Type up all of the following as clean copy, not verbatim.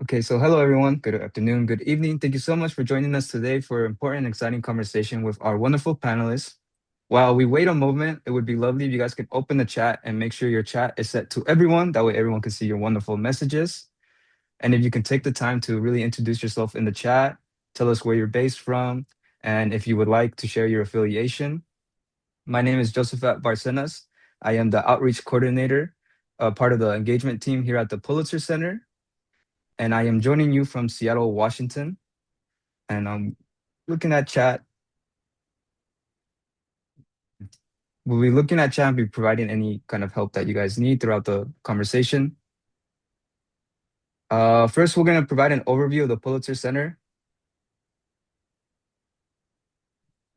Okay, so hello everyone. Good afternoon, good evening. Thank you so much for joining us today for an important and exciting conversation with our wonderful panelists. While we wait a moment, it would be lovely if you guys could open the chat and make sure your chat is set to everyone. That way everyone can see your wonderful messages. And if you can take the time to really introduce yourself in the chat, tell us where you're based from, and if you would like to share your affiliation. My name is Josephat Barcenas. I am the outreach coordinator, part of the engagement team here at the Pulitzer Center, and I am joining you from Seattle, Washington. And I'm looking at chat. We'll be looking at chat and be providing any kind of help that you guys need throughout the conversation. First, we're going to provide an overview of the Pulitzer Center.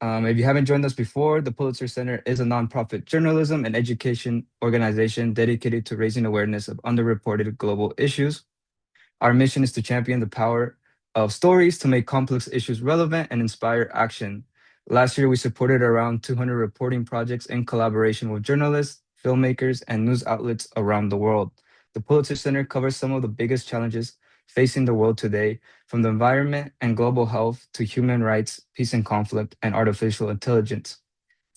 If you haven't joined us before, the Pulitzer Center is a nonprofit journalism and education organization dedicated to raising awareness of underreported global issues. Our mission is to champion the power of stories to make complex issues relevant and inspire action. Last year, we supported around 200 reporting projects in collaboration with journalists, filmmakers, and news outlets around the world. The Pulitzer Center covers some of the biggest challenges facing the world today, from the environment and global health to human rights, peace and conflict, and artificial intelligence.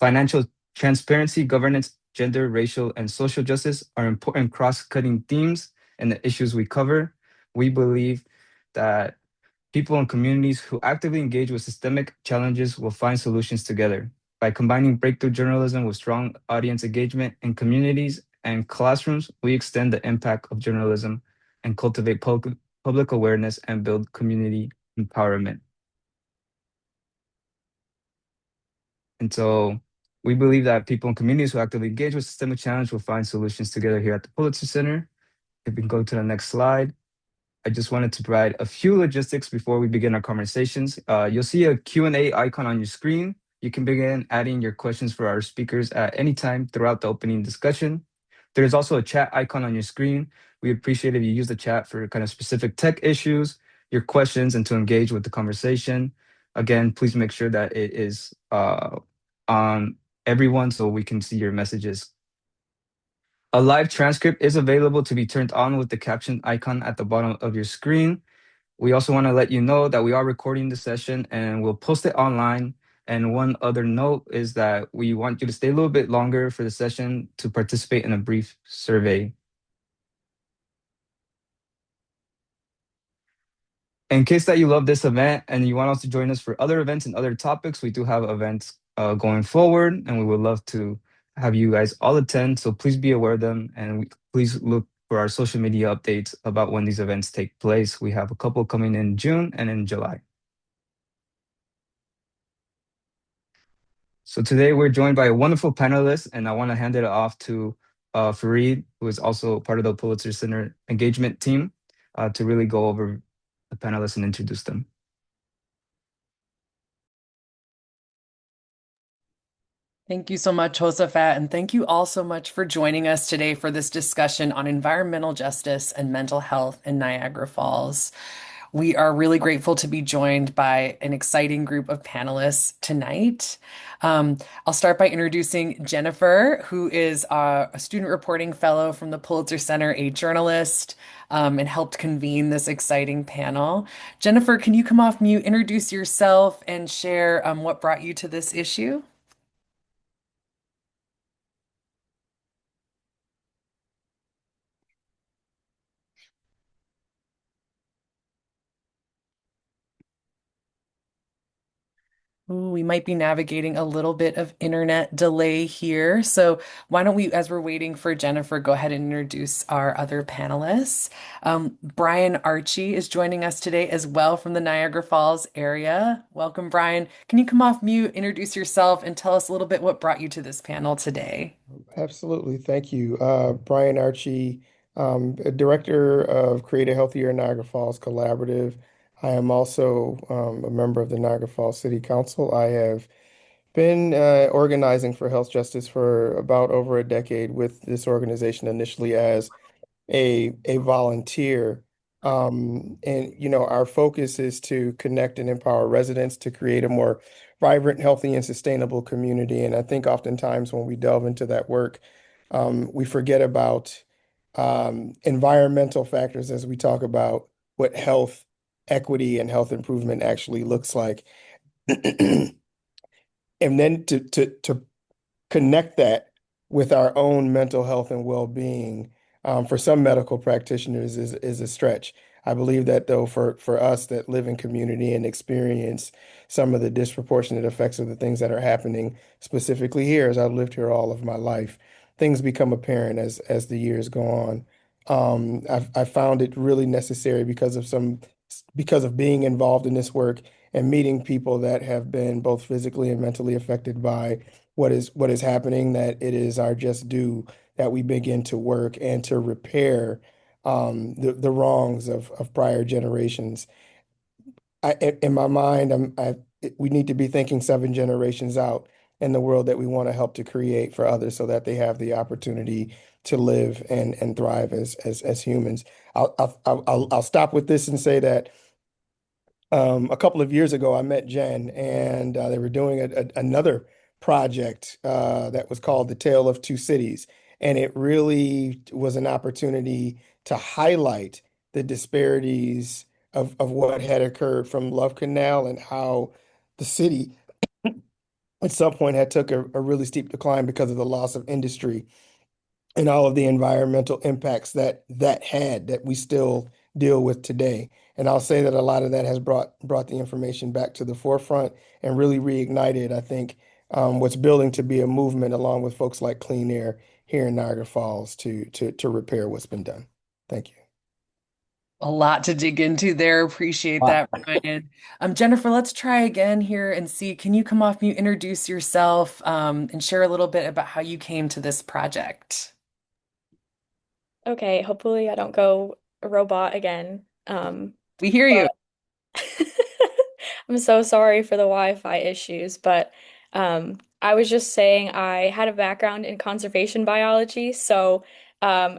Financial transparency, governance, gender, racial, and social justice are important cross-cutting themes in the issues we cover. We believe that people and communities who actively engage with systemic challenges will find solutions together. By combining breakthrough journalism with strong audience engagement in communities and classrooms, we extend the impact of journalism and cultivate public awareness and build community empowerment. And so we believe that people and communities who actively engage with systemic challenge will find solutions together here at the Pulitzer Center. If we can go to the next slide. I just wanted to provide a few logistics before we begin our conversations. You'll see a Q&A icon on your screen. You can begin adding your questions for our speakers at any time throughout the opening discussion. There's also a chat icon on your screen. We appreciate if you use the chat for kind of specific tech issues, your questions, and to engage with the conversation. Again, please make sure that it is on everyone so we can see your messages. A live transcript is available to be turned on with the caption icon at the bottom of your screen. We also want to let you know that we are recording the session and we'll post it online. And one other note is that we want you to stay a little bit longer for the session to participate in a brief survey. In case that you love this event and you want us to join us for other events and other topics, we do have events going forward, and we would love to have you guys all attend. So please be aware of them, and please look for our social media updates about when these events take place. We have a couple coming in June and in July. So today we're joined by a wonderful panelist, and I want to hand it off to Fareed, who is also part of the Pulitzer Center engagement team, to really go over the panelists and introduce them. Thank you so much, Josephat, and thank you all so much for joining us today for this discussion on environmental justice and mental health in Niagara Falls. We are really grateful to be joined by an exciting group of panelists tonight. I'll start by introducing Jennifer, who is a student reporting fellow from the Pulitzer Center, a journalist, and helped convene this exciting panel. Jennifer, can you come off mute, introduce yourself, and share what brought you to this issue? Ooh, we might be navigating a little bit of internet delay here. So why don't we, as we're waiting for Jennifer, go ahead and introduce our other panelists. Brian Archie is joining us today as well from the Niagara Falls area. Welcome, Brian. Can you come off mute, introduce yourself, and tell us a little bit what brought you to this panel today? Absolutely. Thank you. Brian Archie, Director of Create a Healthier Niagara Falls Collaborative. I am also a member of the Niagara Falls City Council. I have been organizing for health justice for about over a decade with this organization, initially as a volunteer. And our focus is to connect and empower residents to create a more vibrant, healthy, and sustainable community. And I think oftentimes when we delve into that work, we forget about environmental factors as we talk about what health equity and health improvement actually looks like. And then to connect that with our own mental health and well-being, for some medical practitioners is a stretch. I believe that though for us that live in community and experience some of the disproportionate effects of the things that are happening specifically here, as I've lived here all of my life, things become apparent as the years go on. I found it really necessary because of being involved in this work and meeting people that have been both physically and mentally affected by what is happening, that it is our just due that we begin to work and to repair the wrongs of prior generations. In my mind, we need to be thinking 7 generations out in the world that we want to help to create for others so that they have the opportunity to live and thrive as humans. I'll stop with this and say that a couple of years ago, I met Jen, and they were doing another project that was called The Tale of Two Cities. And it really was an opportunity to highlight the disparities of what had occurred from Love Canal and how the city at some point had took a really steep decline because of the loss of industry and all of the environmental impacts that we still deal with today. And I'll say that a lot of that has brought the information back to the forefront and really reignited, I think, what's building to be a movement along with folks like Clean Air here in Niagara Falls to repair what's been done. Thank you. A lot to dig into there. Appreciate Wow. that, Brian. Jennifer, let's try again here and see. Can you come off mute, introduce yourself, and share a little bit about how you came to this project? Okay, hopefully I don't go robot again. We hear you. But I'm so sorry for the Wi-Fi issues, but I was just saying I had a background in conservation biology, so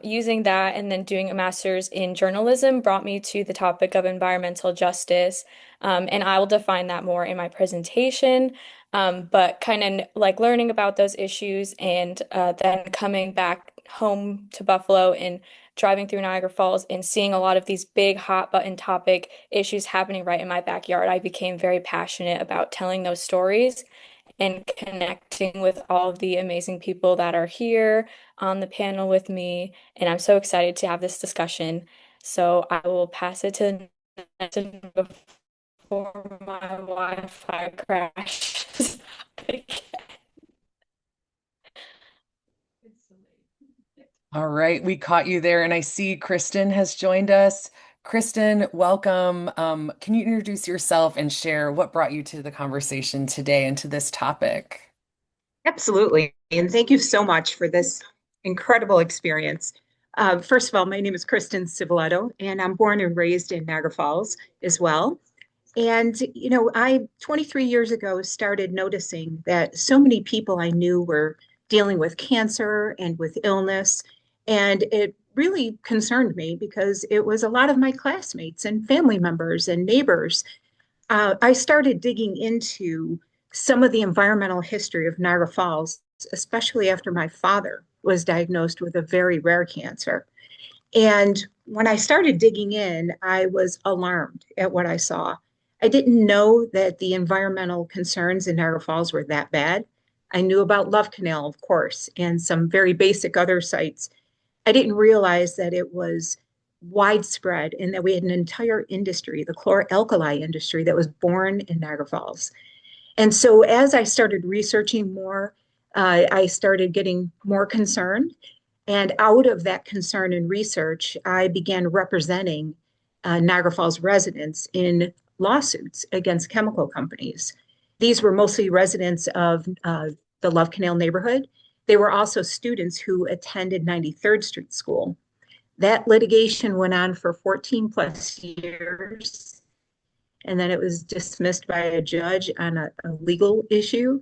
using that and then doing a master's in journalism brought me to the topic of environmental justice, and I will define that more in my presentation. But kind of like learning about those issues and then coming back home to Buffalo and driving through Niagara Falls and seeing a lot of these big hot button topic issues happening right in my backyard, I became very passionate about telling those stories and connecting with all of the amazing people that are here on the panel with me. And I'm so excited to have this discussion. So I will pass it to Nathan before my Wi-Fi crashes. All right, we caught you there, and I see Christen has joined us. Christen, welcome. Can you introduce yourself and share what brought you to the conversation today and to this topic? Absolutely. And thank you so much for this incredible experience. First of all, my name is Christen Civiletto, and I'm born and raised in Niagara Falls as well. And, I 23 years ago started noticing that so many people I knew were dealing with cancer and with illness. And it really concerned me because it was a lot of my classmates and family members and neighbors. I started digging into some of the environmental history of Niagara Falls, especially after my father was diagnosed with a very rare cancer. And when I started digging in, I was alarmed at what I saw. I didn't know that the environmental concerns in Niagara Falls were that bad. I knew about Love Canal, of course, and some very basic other sites. I didn't realize that it was widespread and that we had an entire industry, the chloralkali industry, that was born in Niagara Falls. And so as I started researching more, I started getting more concerned. And out of that concern and research, I began representing Niagara Falls residents in lawsuits against chemical companies. These were mostly residents of the Love Canal neighborhood. They were also students who attended 93rd Street School. That litigation went on for 14 plus years, and then it was dismissed by a judge on a legal issue.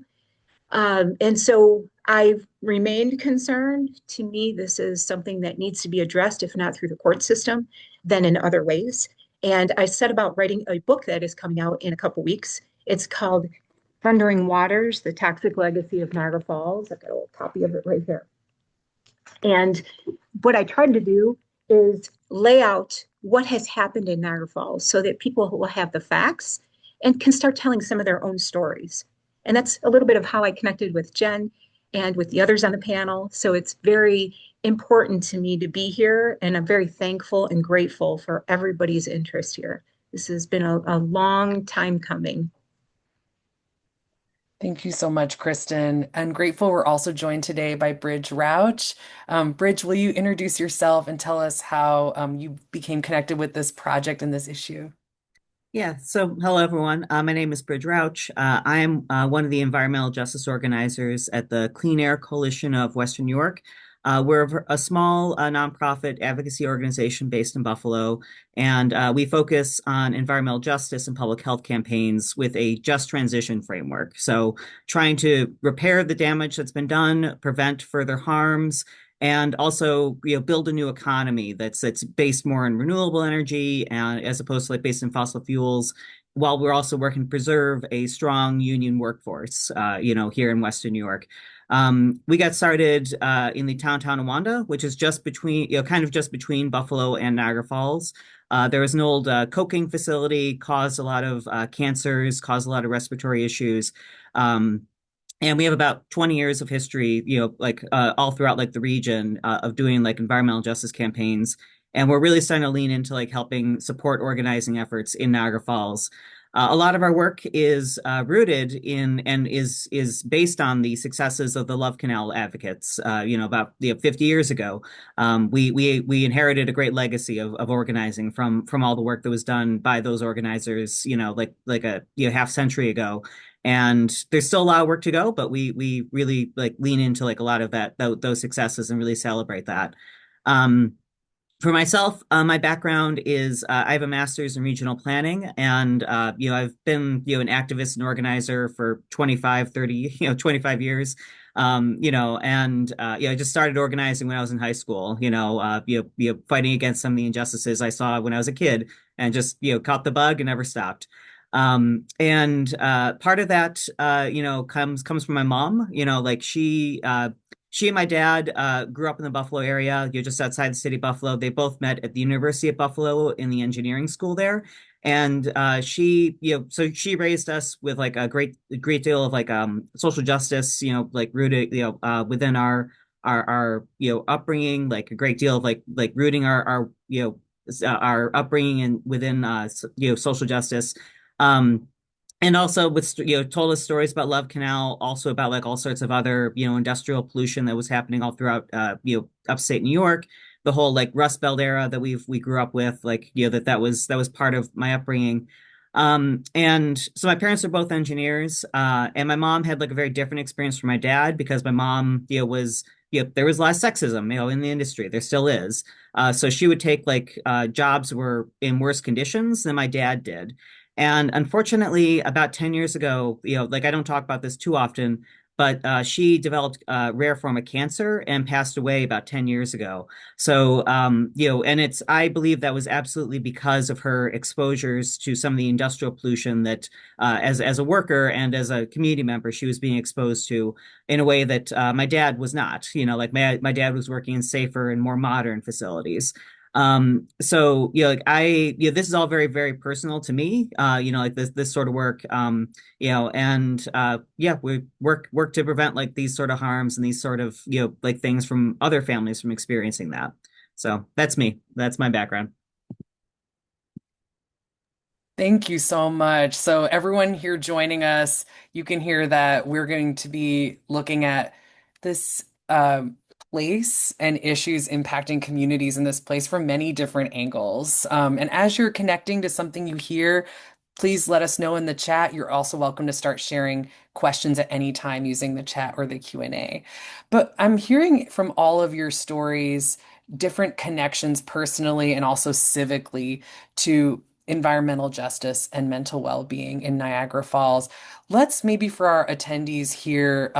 And so I've remained concerned. To me, this is something that needs to be addressed, if not through the court system, then in other ways. And I set about writing a book that is coming out in a couple weeks. It's called Thundering Waters, The Toxic Legacy of Niagara Falls. I've got a little copy of it right here. And what I tried to do is lay out what has happened in Niagara Falls so that people will have the facts and can start telling some of their own stories. And that's a little bit of how I connected with Jen and with the others on the panel. So it's very important to me to be here, and I'm very thankful and grateful for everybody's interest here. This has been a long time coming. Thank you so much, Kristen. And grateful we're also joined today by Bridge Rauch. Bridge, will you introduce yourself and tell us how you became connected with this project and this issue? Yeah, so hello everyone. My name is Bridge Rauch. I am one of the environmental justice organizers at the Clean Air Coalition of Western New York. We're a small nonprofit advocacy organization based in Buffalo, and we focus on environmental justice and public health campaigns with a just transition framework. So trying to repair the damage that's been done, prevent further harms, and also build a new economy that's based more on renewable energy and as opposed to like based in fossil fuels, while we're also working to preserve a strong union workforce here in Western New York. We got started in the town Tonawanda, which is just between kind of just between Buffalo and Niagara Falls. There was an old coking facility, caused a lot of cancers, caused a lot of respiratory issues. And we have about 20 years of history, all throughout like the region of doing like environmental justice campaigns. And we're really starting to lean into like helping support organizing efforts in Niagara Falls. A lot of our work is rooted in and is based on the successes of the Love Canal advocates. About 50 years ago, we inherited a great legacy of organizing from all the work that was done by those organizers. Like a half century ago. And there's still a lot of work to go, but we really like lean into like a lot of those successes and really celebrate that. For myself, my background is I have a master's in regional planning, and I've been an activist and organizer for 25 years. I just started organizing when I was in high school. Fighting against some of the injustices I saw when I was a kid, and just caught the bug and never stopped. And part of that comes from my mom. She and my dad grew up in the Buffalo area, just outside the city of Buffalo. They both met at the University of Buffalo in the engineering school there. And so she raised us with like a great deal of like social justice, like rooted, within our upbringing, like a great deal of like rooting our upbringing and within social justice. And also told us stories about Love Canal, also about like all sorts of other, industrial pollution that was happening all throughout, upstate New York, the whole like Rust Belt era that we grew up with, like, that was part of my upbringing. And so my parents are both engineers, and my mom had like a very different experience from my dad because my mom, there was less sexism, in the industry. There still is. So she would take like jobs were in worse conditions than my dad did. And unfortunately, about 10 years ago, like I don't talk about this too often, but she developed a rare form of cancer and passed away about 10 years ago. So, and I believe that was absolutely because of her exposures to some of the industrial pollution that as a worker and as a community member, she was being exposed to in a way that my dad was not. Like my dad was working in safer and more modern facilities. So, this is all very, very personal to me, like this sort of work, we work to prevent like these sort of harms and these sort of, like things from other families from experiencing that. So that's me. That's my background. Thank you so much. So everyone here joining us, you can hear that we're going to be looking at this place and issues impacting communities in this place from many different angles. And as you're connecting to something you hear, please let us know in the chat. You're also welcome to start sharing questions at any time using the chat or the Q&A. But I'm hearing from all of your stories different connections personally and also civically to environmental justice and mental well-being in Niagara Falls. Let's maybe for our attendees here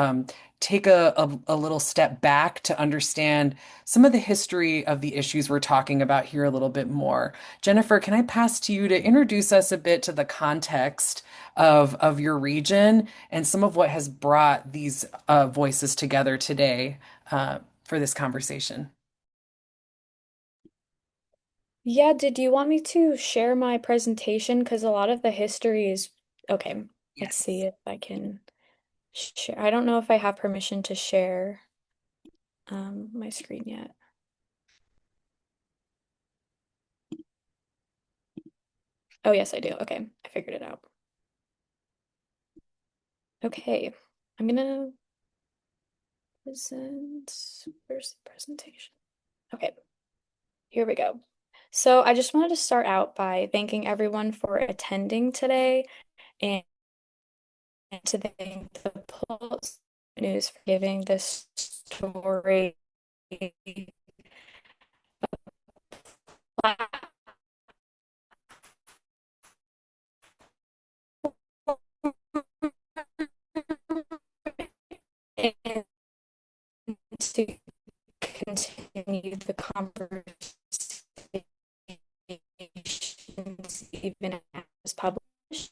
take a little step back to understand some of the history of the issues we're talking about here a little bit more. Jennifer, can I pass to you to introduce us a bit to the context of your region and some of what has brought these voices together today for this conversation? Yeah, did you want me to share my presentation? Because a lot of the history is okay. Let's see Yes. if I can share. I don't know if I have permission to share my screen yet. Oh, yes, I do. Okay, I figured it out. Okay, I'm gonna present. Where's the presentation? Okay, here we go. So I just wanted to start out by thanking everyone for attending today and to thank the Pulse News for giving this story and to continue the conversations even as published.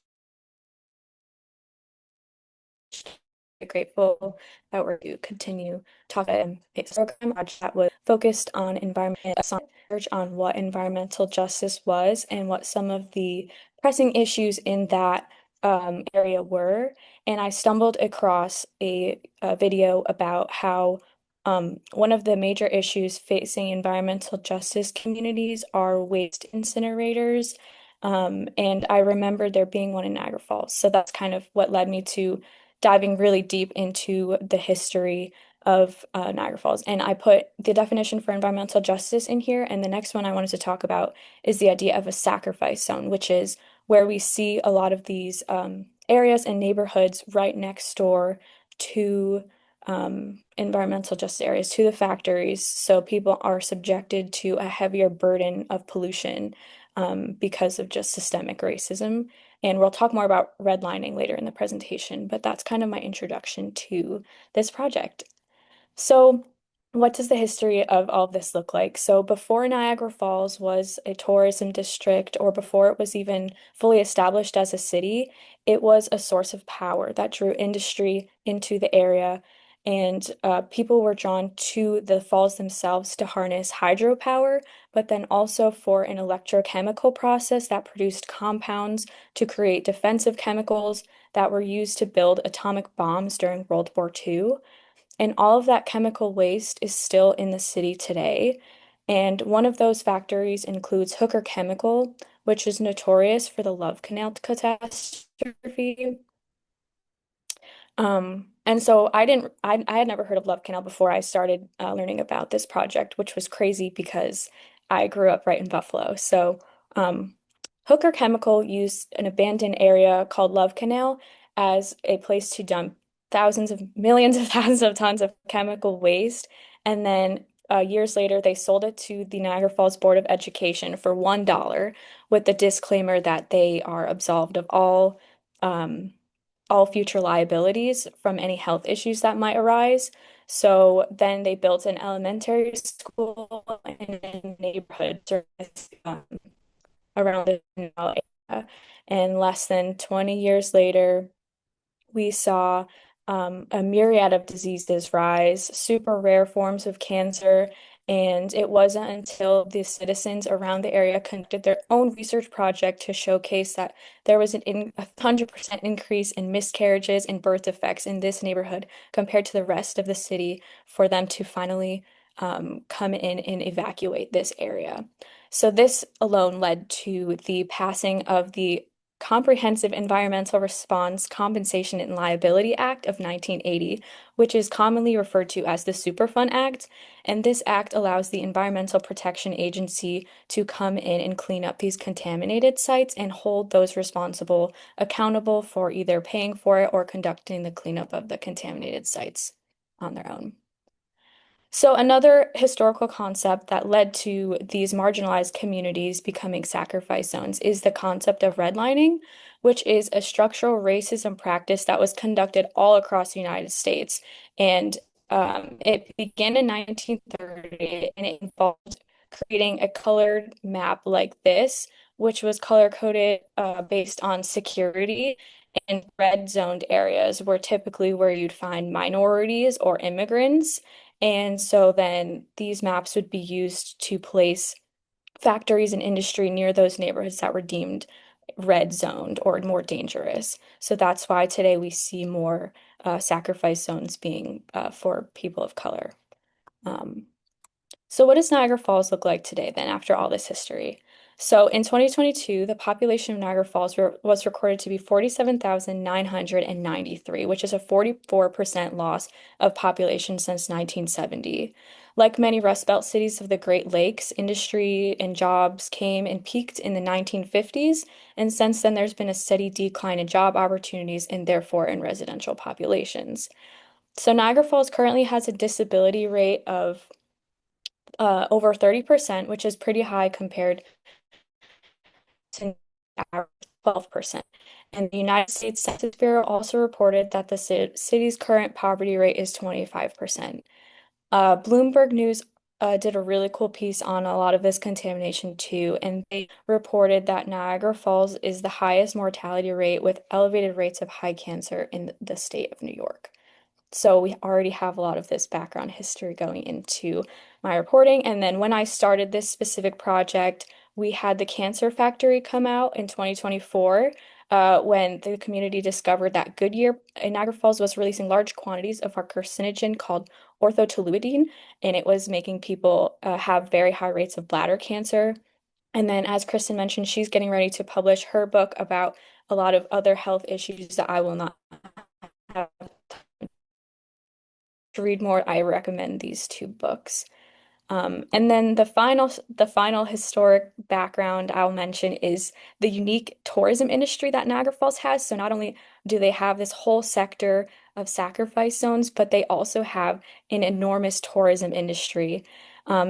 Grateful that we're to continue talking its program that was focused on environment research on what environmental justice was and what some of the pressing issues in that area were. And I stumbled across a video about how one of the major issues facing environmental justice communities are waste incinerators. And I remember there being one in Niagara Falls. So that's kind of what led me to diving really deep into the history of Niagara Falls. And I put the definition for environmental justice in here. And the next one I wanted to talk about is the idea of a sacrifice zone, which is where we see a lot of these areas and neighborhoods right next door to environmental justice areas, to the factories. So people are subjected to a heavier burden of pollution because of just systemic racism. And we'll talk more about redlining later in the presentation, but that's kind of my introduction to this project. So, what does the history of all of this look like? So, before Niagara Falls was a tourism district, or before it was even fully established as a city, it was a source of power that drew industry into the area. And people were drawn to the falls themselves to harness hydropower, but then also for an electrochemical process that produced compounds to create defensive chemicals that were used to build atomic bombs during World War II. And all of that chemical waste is still in the city today. And one of those factories includes Hooker Chemical, which is notorious for the Love Canal catastrophe. And so I had never heard of Love Canal before I started learning about this project, which was crazy because I grew up right in Buffalo. So, um, Hooker Chemical used an abandoned area called Love Canal as a place to dump thousands of millions of thousands of tons of chemical waste. And then years later, they sold it to the Niagara Falls Board of Education for $1 with the disclaimer that they are absolved of um, all future liabilities from any health issues that might arise. So then they built an elementary school in a neighborhood around the area. And less than 20 years later, we saw a myriad of diseases rise, super rare forms of cancer. And it wasn't until the citizens around the area conducted their own research project to showcase that there was 100% increase in miscarriages and birth defects in this neighborhood compared to the rest of the city for them to finally come in and evacuate this area. So this alone led to the passing of the Comprehensive Environmental Response Compensation and Liability Act of 1980, which is commonly referred to as the Superfund Act. And this act allows the Environmental Protection Agency to come in and clean up these contaminated sites and hold those responsible accountable for either paying for it or conducting the cleanup of the contaminated sites on their own. So, another historical concept that led to these marginalized communities becoming sacrifice zones is the concept of redlining, which is a structural racism practice that was conducted all across the United States. And it began in 1930 and it involved creating a colored map like this, which was color coded based on security. And red zoned areas were typically where you'd find minorities or immigrants. And so then these maps would be used to place factories and industry near those neighborhoods that were deemed red zoned or more dangerous. So that's why today we see more sacrifice zones being for people of color. Um, so what does Niagara Falls look like today then after all this history? So in 2022, the population of Niagara Falls was recorded to be 47,993, which is a 44% loss of population since 1970. Like many Rust Belt cities of the Great Lakes, industry and jobs came and peaked in the 1950s, and since then there's been a steady decline in job opportunities and therefore in residential populations. So Niagara Falls currently has a disability rate of over 30%, which is pretty high compared to average 12%. And the United States Census Bureau also reported that the city's current poverty rate is 25%. Bloomberg News did a really cool piece on a lot of this contamination too, and they reported that Niagara Falls is the highest mortality rate with elevated rates of high cancer in the state of New York. So we already have a lot of this background history going into my reporting. And then when I started this specific project, we had the Cancer Factory come out in 2024 when the community discovered that Goodyear in Niagara Falls was releasing large quantities of a carcinogen called orthotoluidine, and it was making people have very high rates of bladder cancer. And then, as Kristen mentioned, she's getting ready to publish her book about a lot of other health issues that I will not have to read more. I recommend these two books. And then the final historic background I'll mention is the unique tourism industry that Niagara Falls has. So not only do they have this whole sector of sacrifice zones, but they also have an enormous tourism industry.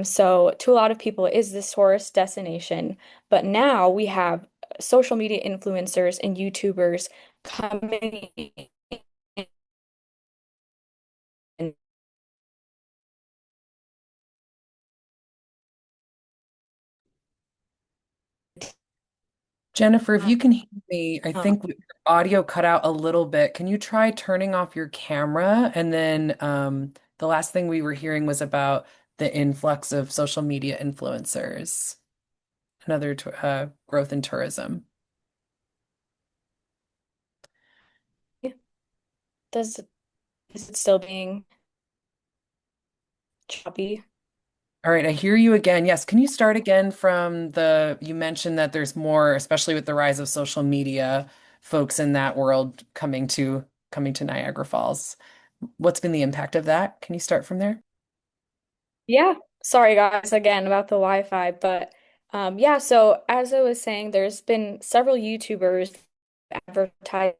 So to a lot of people, it is this tourist destination. But now we have social media influencers and YouTubers coming in. Jennifer, if you can hear me, I Um, think your audio cut out a little bit. Can you try turning off your camera? And then the last thing we were hearing was about the influx of social media influencers, another growth in tourism. does is it still being choppy? All right, I hear you again. Yes, can you start again from you mentioned that there's more, especially with the rise of social media, folks in that world coming to Niagara Falls. What's been the impact of that? Can you start from there? Yeah, sorry guys again about the Wi-Fi, but yeah, so as I was saying, there's been several YouTubers advertising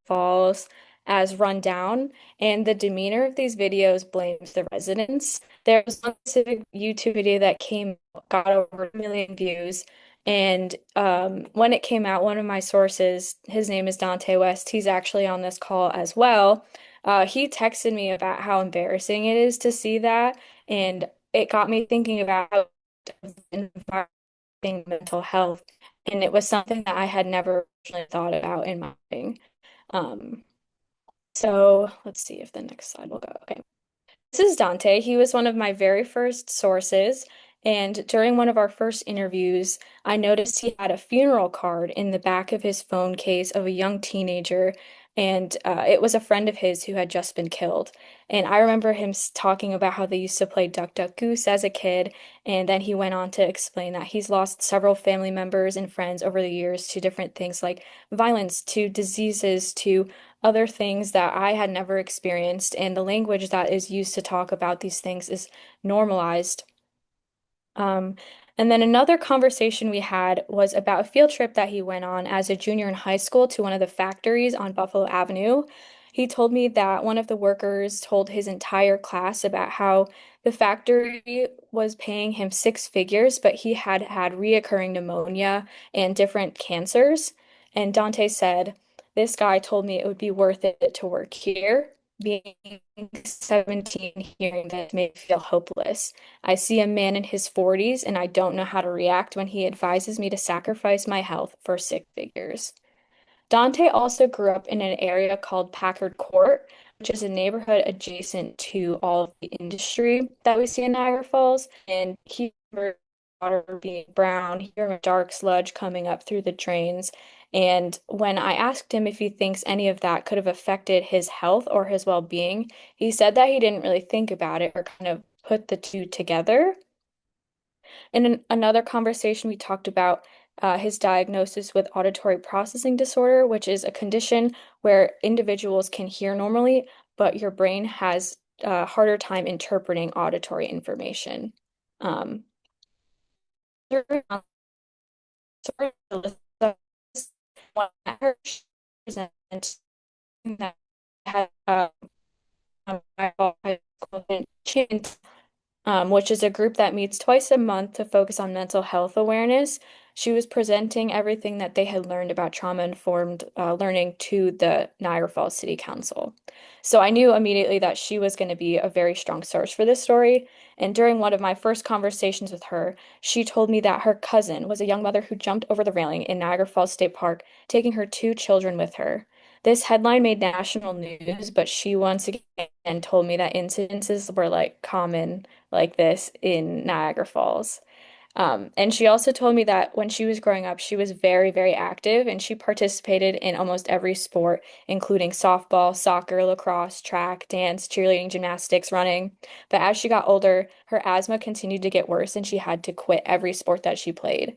falls as run down, and the demeanor of these videos blames the residents. There was one specific YouTube video that got over 1 million views, and when it came out, one of my sources, his name is Dante West, he's actually on this call as well. He texted me about how embarrassing it is to see that, and it got me thinking about mental health, and it was something that I had never really thought about in my thing. Um, so let's see if the next slide will go. Okay. This is Dante. He was one of my very first sources. And during one of our first interviews, I noticed he had a funeral card in the back of his phone case of a young teenager. And it was a friend of his who had just been killed. And I remember him talking about how they used to play Duck, Duck, Goose as a kid. And then he went on to explain that he's lost several family members and friends over the years to different things like violence, to diseases, to other things that I had never experienced, and the language that is used to talk about these things is normalized. Um, and then another conversation we had was about a field trip that he went on as a junior in high school to one of the factories on Buffalo Avenue. He told me that one of the workers told his entire class about how the factory was paying him 6 figures, but he had had reoccurring pneumonia and different cancers. And Dante said, "This guy told me it would be worth it to work here. Being 17, hearing this made me feel hopeless. I see a man in his 40s and I don't know how to react when he advises me to sacrifice my health for 6 figures." Dante also grew up in an area called Packard Court, which is a neighborhood adjacent to all of the industry that we see in Niagara Falls. And he water being brown, hearing dark sludge coming up through the drains. And when I asked him if he thinks any of that could have affected his health or his well-being, he said that he didn't really think about it or kind of put the two together. In another conversation, we talked about his diagnosis with auditory processing disorder, which is a condition where individuals can hear normally, but your brain has a harder time interpreting auditory information. During my story, Alyssa, when I met her, she presented that had my high school chance, which is a group that meets twice a month to focus on mental health awareness. She was presenting everything that they had learned about trauma-informed learning to the Niagara Falls City Council. So I knew immediately that she was going to be a very strong source for this story. And during one of my first conversations with her, she told me that her cousin was a young mother who jumped over the railing in Niagara Falls State Park, taking her two children with her. This headline made national news, but she once again told me that incidences were like common like this in Niagara Falls. And she also told me that when she was growing up, she was very, very active and she participated in almost every sport, including softball, soccer, lacrosse, track, dance, cheerleading, gymnastics, running. But as she got older, her asthma continued to get worse and she had to quit every sport that she played.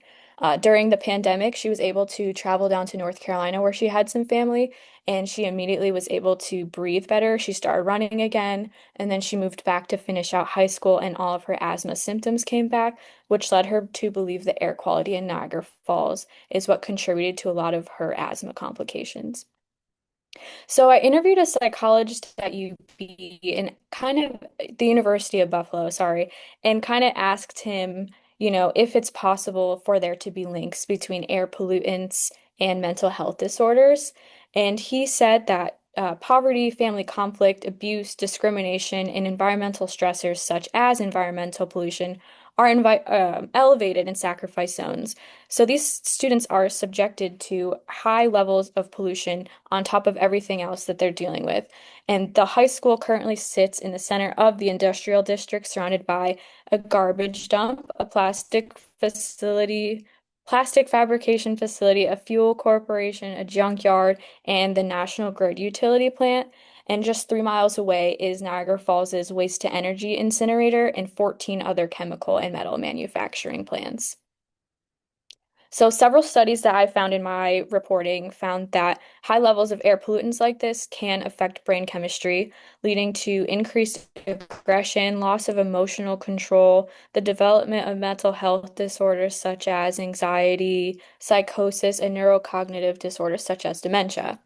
During the pandemic, she was able to travel down to North Carolina where she had some family, and she immediately was able to breathe better. She started running again, and then she moved back to finish out high school, and all of her asthma symptoms came back, which led her to believe the air quality in Niagara Falls is what contributed to a lot of her asthma complications. So I interviewed a psychologist at UB and kind of the University of Buffalo, sorry, and kind of asked him, if it's possible for there to be links between air pollutants and mental health disorders. And he said that poverty, family conflict, abuse, discrimination, and environmental stressors such as environmental pollution are elevated in sacrifice zones. So these students are subjected to high levels of pollution on top of everything else that they're dealing with. And the high school currently sits in the center of the industrial district, surrounded by a garbage dump, a plastic fabrication facility, a fuel corporation, a junkyard, and the National Grid utility plant. And just 3 miles away is Niagara Falls' waste to energy incinerator and 14 other chemical and metal manufacturing plants. So several studies that I found in my reporting found that high levels of air pollutants like this can affect brain chemistry, leading to increased aggression, loss of emotional control, the development of mental health disorders such as anxiety, psychosis, and neurocognitive disorders such as dementia.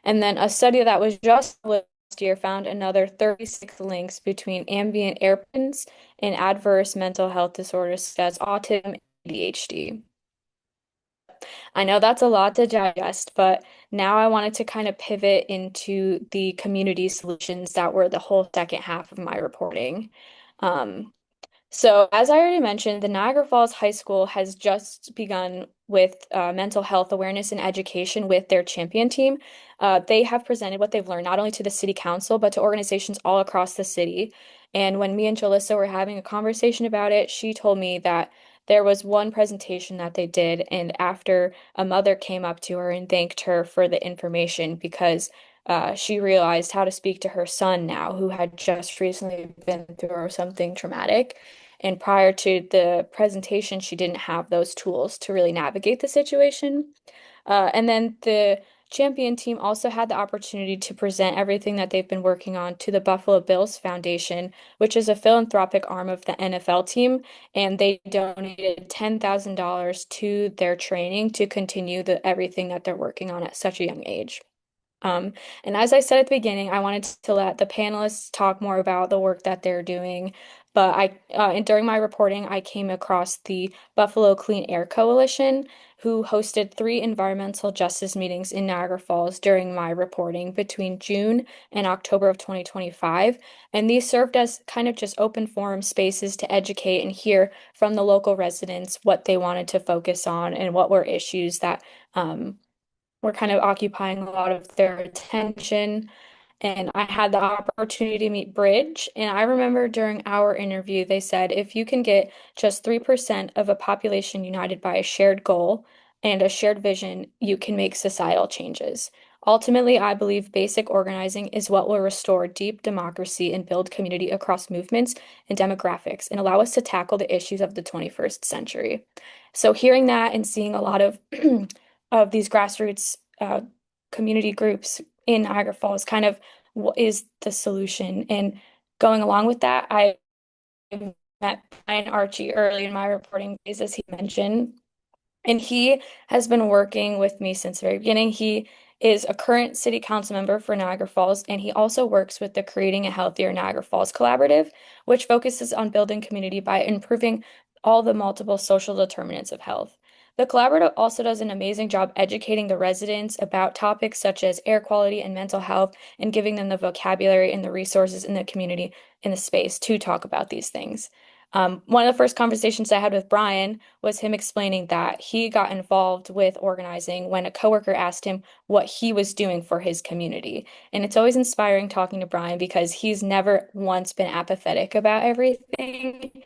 And then a study that was just last year found another 36 links between ambient air pollutants and adverse mental health disorders such as autism and ADHD. I know that's a lot to digest, but now I wanted to kind of pivot into the community solutions that were the whole second half of my reporting. Um, so, as I already mentioned, the Niagara Falls High School has just begun with mental health awareness and education with their champion team. They have presented what they've learned not only to the city council, but to organizations all across the city. And when me and Jalissa were having a conversation about it, she told me that there was one presentation that they did, and after a mother came up to her and thanked her for the information because she realized how to speak to her son now, who had just recently been through something traumatic. And prior to the presentation, she didn't have those tools to really navigate the situation. And then the champion team also had the opportunity to present everything that they've been working on to the Buffalo Bills Foundation, which is a philanthropic arm of the NFL team, and they donated $10,000 to their training to continue everything that they're working on at such a young age. Um, and as I said at the beginning, I wanted to let the panelists talk more about the work that they're doing. But and during my reporting, I came across the Buffalo Clean Air Coalition, who hosted 3 environmental justice meetings in Niagara Falls during my reporting between June and October of 2025. And these served as kind of just open forum spaces to educate and hear from the local residents what they wanted to focus on and what were issues that were kind of occupying a lot of their attention. And I had the opportunity to meet Bridge. And I remember during our interview, they said if you can get just 3% of a population united by a shared goal and a shared vision, you can make societal changes. Ultimately, I believe basic organizing is what will restore deep democracy and build community across movements and demographics and allow us to tackle the issues of the 21st century. So hearing that and seeing a lot of of these grassroots community groups in Niagara Falls kind of what is the solution. And going along with that, I met Brian Archie early in my reporting days, as he mentioned, and he has been working with me since the very beginning. He is a current city council member for Niagara Falls, and he also works with the Creating a Healthier Niagara Falls Collaborative, which focuses on building community by improving all the multiple social determinants of health. The collaborative also does an amazing job educating the residents about topics such as air quality and mental health and giving them the vocabulary and the resources in the community in the space to talk about these things. One of the first conversations I had with Brian was him explaining that he got involved with organizing when a coworker asked him what he was doing for his community. And it's always inspiring talking to Brian because he's never once been apathetic about everything.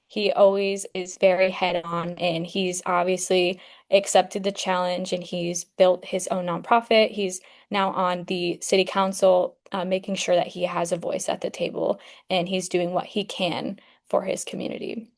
He always is very head on, and he's obviously accepted the challenge and he's built his own nonprofit. He's now on the city council, making sure that he has a voice at the table and he's doing what he can for his community.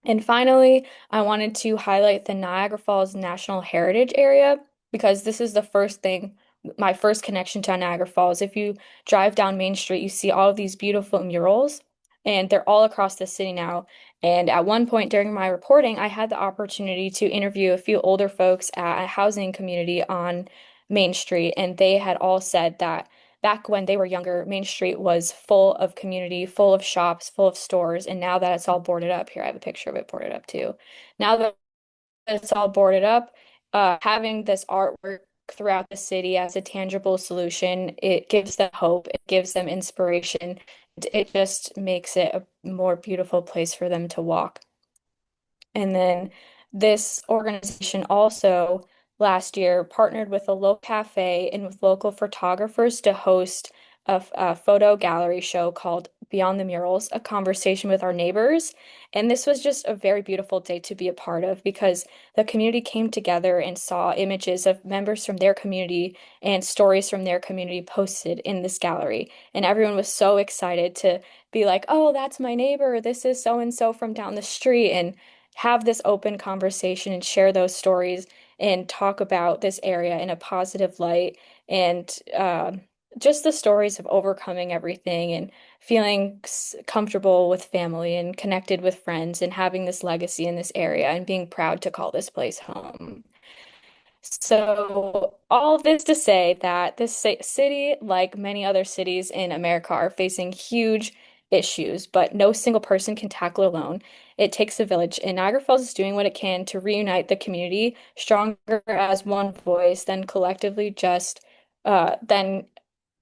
And finally, I wanted to highlight the Niagara Falls National Heritage Area because this is the first thing, my first connection to Niagara Falls. If you drive down Main Street, you see all of these beautiful murals, and they're all across the city now. And at one point during my reporting, I had the opportunity to interview a few older folks at a housing community on Main Street, and they had all said that back when they were younger, Main Street was full of community, full of shops, full of stores. And now that it's all boarded up, here I have a picture of it boarded up too. Now that it's all boarded up, having this artwork throughout the city as a tangible solution, it gives them hope, it gives them inspiration. It just makes it a more beautiful place for them to walk. And then this organization also last year partnered with a local cafe and with local photographers to host a photo gallery show called Beyond the Murals, a conversation with our neighbors. And this was just a very beautiful day to be a part of because the community came together and saw images of members from their community and stories from their community posted in this gallery. And everyone was so excited to be like, oh, that's my neighbor. This is so and so from down the street. And have this open conversation and share those stories and talk about this area in a positive light and just the stories of overcoming everything and feeling comfortable with family and connected with friends and having this legacy in this area and being proud to call this place home. So, all of this to say that this city, like many other cities in America, are facing huge issues, but no single person can tackle alone. It takes a village, and Niagara Falls is doing what it can to reunite the community stronger as one voice, then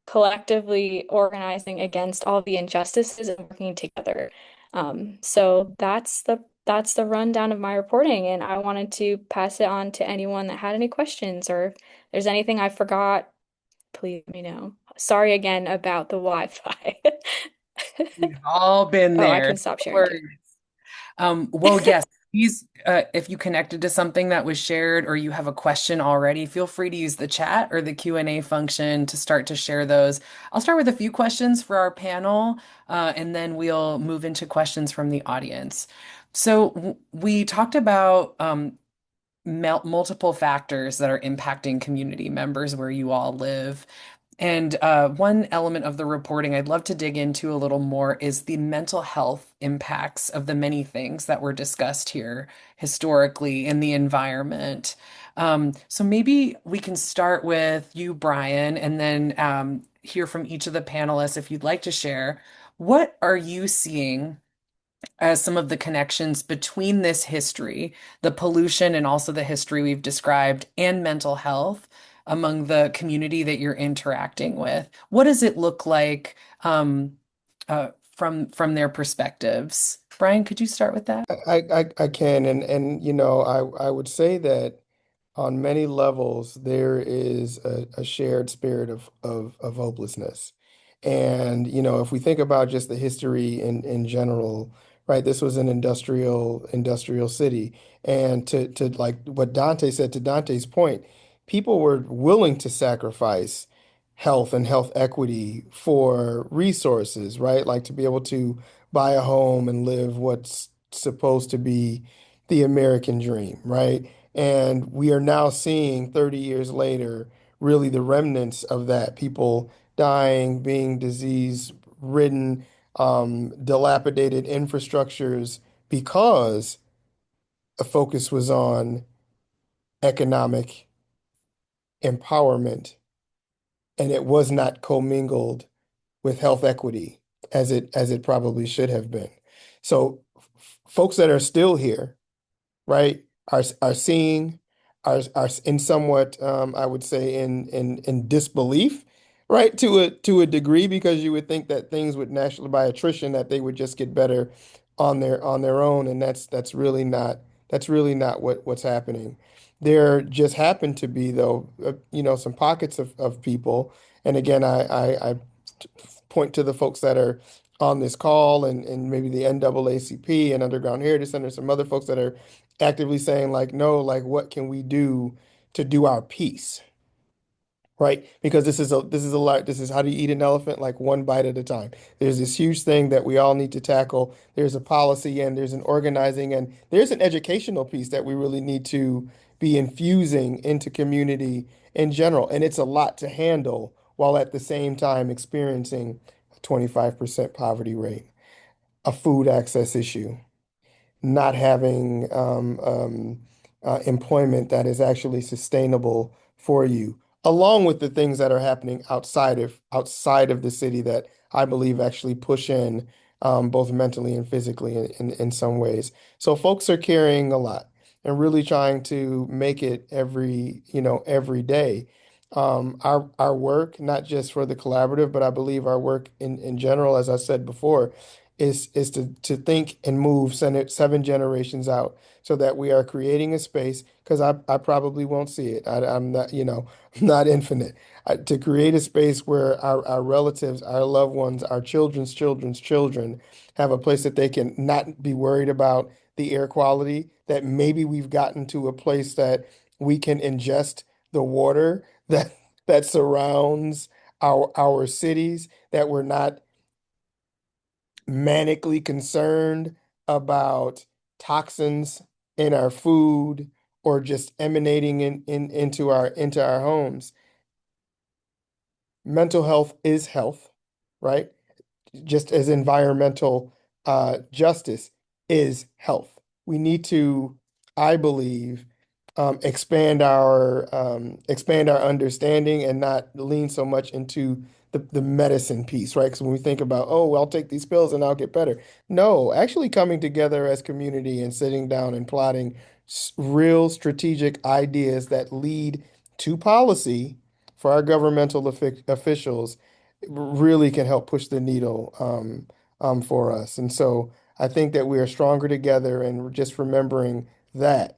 collectively organizing against all the injustices and working together. So that's the rundown of my reporting, and I wanted to pass it on to anyone that had any questions or if there's anything I forgot, please let me know. Sorry again about the Wi-Fi. We've all been Oh, I there. can No stop sharing too. worries. Well, yes, please, if you connected to something that was shared or you have a question already, feel free to use the chat or the Q&A function to start to share those. I'll start with a few questions for our panel, and then we'll move into questions from the audience. So we talked about multiple factors that are impacting community members where you all live. And one element of the reporting I'd love to dig into a little more is the mental health impacts of the many things that were discussed here historically in the environment. So maybe we can start with you, Brian, and then hear from each of the panelists if you'd like to share. What are you seeing as some of the connections between this history, the pollution, and also the history we've described, and mental health among the community that you're interacting with? What does it look like from their perspectives? Brian, could you start with that? I can, and I would say that on many levels, there is a shared spirit of hopelessness. And, if we think about just the history in general, right, this was an industrial city. And to like what Dante said, to Dante's point, people were willing to sacrifice health and health equity for resources, right? Like to be able to buy a home and live what's supposed to be the American dream, right? And we are now seeing 30 years later, really the remnants of that, people dying, being disease ridden, dilapidated infrastructures because a focus was on economic empowerment and it was not commingled with health equity as it probably should have been. So folks that are still here, right, are seeing, are in somewhat, I would say, in disbelief, right, to a degree, because you would think that things would naturally, by attrition, that they would just get better on their own, and that's really not what's happening. There just happen to be, though, some pockets of people, and again, I point to the folks that are on this call and maybe the NAACP and Underground Heritage Center, some other folks that are actively saying like, no, like what can we do to do our piece? Right? Because this is a lot. This is how do you eat an elephant? Like one bite at a time. There's this huge thing that we all need to tackle. There's a policy and there's an organizing and there's an educational piece that we really need to be infusing into community in general. And it's a lot to handle while at the same time experiencing a 25% poverty rate, a food access issue, not having employment that is actually sustainable for you, along with the things that are happening outside of the city that I believe actually push in both mentally and physically in some ways. So folks are carrying a lot and really trying to make it every day. Our work, not just for the collaborative, but I believe our work in general, as I said before, is to think and move seven generations out so that we are creating a space because I probably won't see it. I'm not, I'm not infinite. To create a space where our relatives, our loved ones, our children's children have a place that they can not be worried about the air quality, that maybe we've gotten to a place that we can ingest the water that surrounds our cities, that we're not manically concerned about toxins in our food or just emanating into our homes. Mental health is health, right? Just as environmental justice is health. We need to, I believe, expand our understanding and not lean so much into the medicine piece, right? Because when we think about, oh, well, I'll take these pills and I'll get better. No, actually coming together as community and sitting down and plotting real strategic ideas that lead to policy for our governmental officials really can help push the needle for us. And so I think that we are stronger together and just remembering that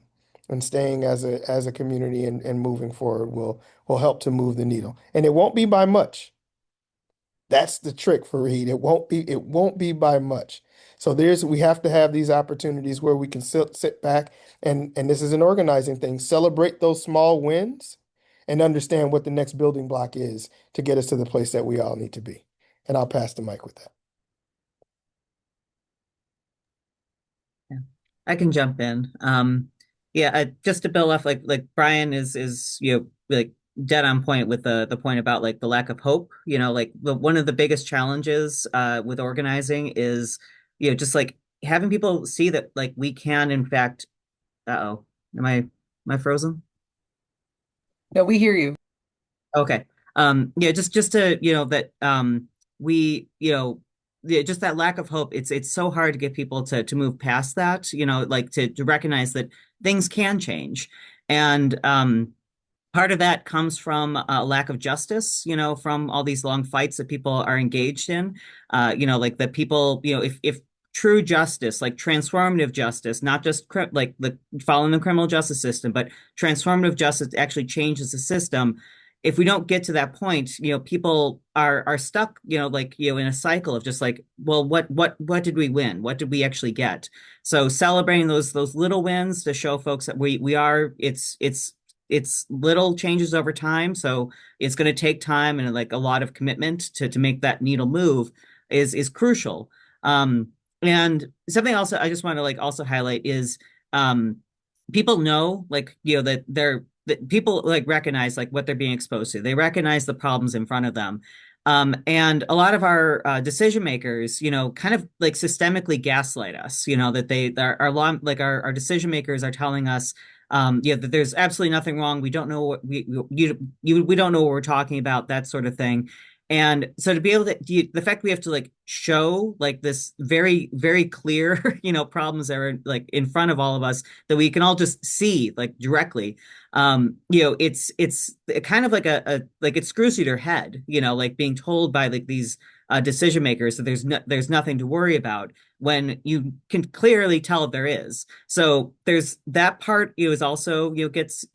and staying as a community and moving forward will help to move the needle. And it won't be by much. That's the trick for Reed. It won't be by much. So we have to have these opportunities where we can sit back and this is an organizing thing, celebrate those small wins and understand what the next building block is to get us to the place that we all need to be. And I'll pass the mic with that. Yeah, I can jump in. Yeah, just to build off, like Brian is like dead on point with the point about like the lack of hope. Like one of the biggest challenges with organizing is just like having people see that like we can in fact. Uh-oh, am I frozen? No, we hear you. Okay. Yeah, just to, that we, yeah, just that lack of hope. It's so hard to get people to move past that, like to recognize that things can change. And part of that comes from a lack of justice, from all these long fights that people are engaged in. Like that people, if true justice, like transformative justice, not just like the following the criminal justice system, but transformative justice actually changes the system. If we don't get to that point, people are stuck, like, in a cycle of just like, well, what did we win? What did we actually get? So celebrating those little wins to show folks that we are, it's little changes over time. So it's going to take time and like a lot of commitment to make that needle move is crucial. And something else I just want to like also highlight is people know like, that people like recognize like what they're being exposed to. They recognize the problems in front of them. And a lot of our decision makers, kind of like systemically gaslight us, that our decision makers are telling us, that there's absolutely nothing wrong. We don't know what we don't know what we're talking about, that sort of thing. And so to be able to, the fact we have to like show like this very, very clear, problems that are like in front of all of us that we can all just see like directly. It's kind of like like it screws you to your head, like being told by like these decision makers that there's nothing to worry about when you can clearly tell there is. So there's that part, is also, gets,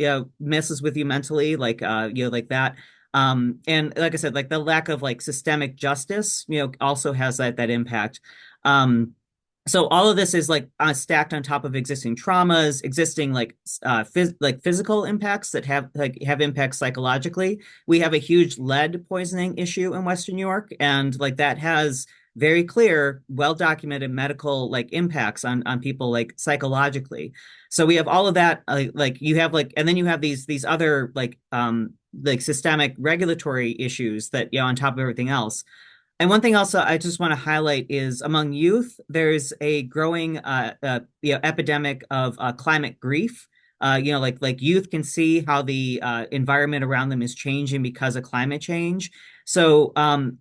messes with you mentally, like, like that. And like I said, like the lack of like systemic justice, also has that impact. So all of this is like stacked on top of existing traumas, existing like physical impacts that have impacts psychologically. We have a huge lead poisoning issue in Western New York, and like that has very clear, well-documented medical like impacts on people like psychologically. So we have all of that, like you have like, and then you have these other like systemic regulatory issues that, on top of everything else. And one thing also I just want to highlight is among youth, there's a growing epidemic of climate grief. Like youth can see how the environment around them is changing because of climate change. So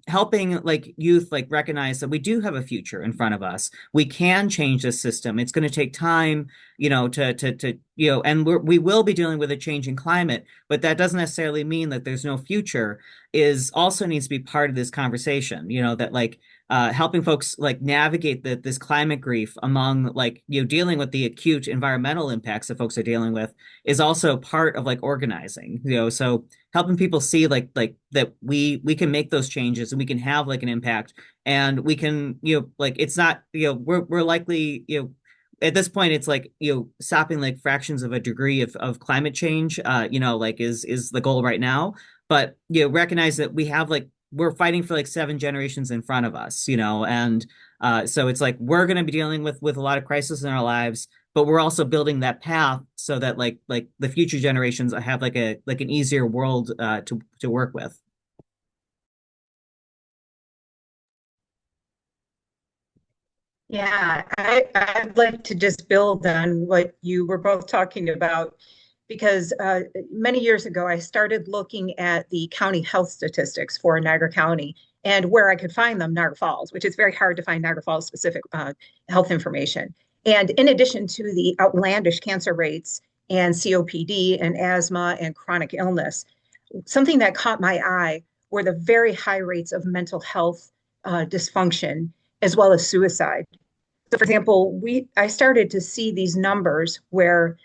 helping like youth like recognize that we do have a future in front of us. We can change this system. It's going to take time, and we will be dealing with a changing climate, but that doesn't necessarily mean that there's no future. Is also needs to be part of this conversation. That like helping folks like navigate this climate grief among like dealing with the acute environmental impacts that folks are dealing with is also part of like organizing. So helping people see like that we can make those changes and we can have like an impact, and we can like it's not we're likely at this point it's like stopping like fractions of a degree of climate change like is the goal right now, but recognize that we have like we're fighting for like 7 generations in front of us, and so it's like we're going to be dealing with a lot of crisis in our lives, but we're also building that path so that like the future generations have like an easier world to work with. Yeah, I'd like to just build on what you were both talking about, because many years ago, I started looking at the county health statistics for Niagara County and where I could find them, Niagara Falls, which is very hard to find Niagara Falls specific health information. And in addition to the outlandish cancer rates and COPD and asthma and chronic illness, something that caught my eye were the very high rates of mental health dysfunction as well as suicide. So, for example, I started to see these numbers where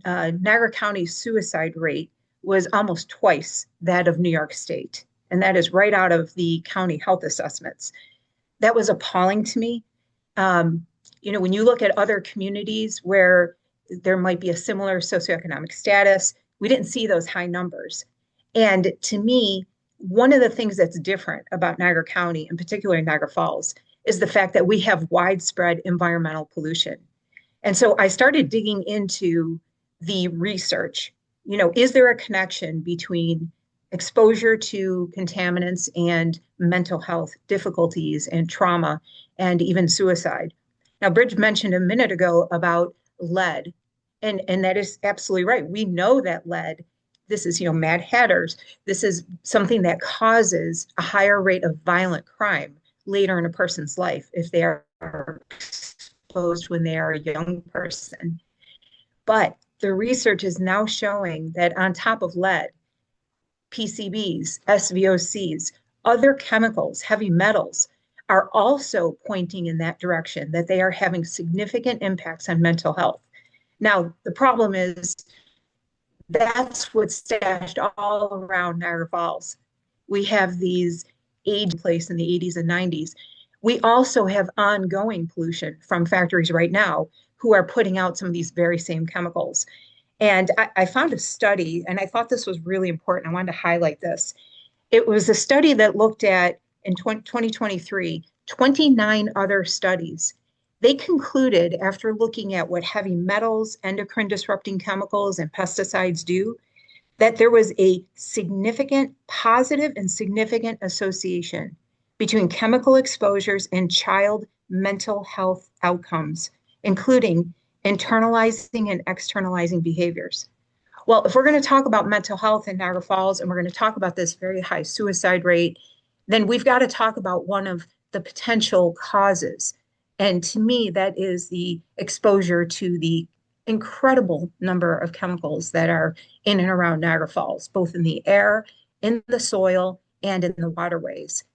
Niagara County's suicide rate was almost twice that of New York State. And that is right out of the county health assessments. That was appalling to me. When you look at other communities where there might be a similar socioeconomic status, we didn't see those high numbers. And to me, one of the things that's different about Niagara County, in particular Niagara Falls, is the fact that we have widespread environmental pollution. And so I started digging into the research. Is there a connection between exposure to contaminants and mental health difficulties and trauma and even suicide? Now, Bridge mentioned a minute ago about lead, and that is absolutely right. We know that lead, this is, Mad Hatters, this is something that causes a higher rate of violent crime later in a person's life if they are exposed when they are a young person. But the research is now showing that on top of lead, PCBs, SVOCs, other chemicals, heavy metals are also pointing in that direction, that they are having significant impacts on mental health. Now, the problem is that's what's stashed all around Niagara Falls. We have these age place in the 80s and 90s. We also have ongoing pollution from factories right now who are putting out some of these very same chemicals. And I found a study, and I thought this was really important. I wanted to highlight this. It was a study that looked at, in 2023, 29 other studies. They concluded, after looking at what heavy metals, endocrine disrupting chemicals, and pesticides do, that there was a significant positive and significant association between chemical exposures and child mental health outcomes, including internalizing and externalizing behaviors. Well, if we're going to talk about mental health in Niagara Falls, and we're going to talk about this very high suicide rate, then we've got to talk about one of the potential causes. And to me, that is the exposure to the incredible number of chemicals that are in and around Niagara Falls, both in the air, in the soil, and in the waterways.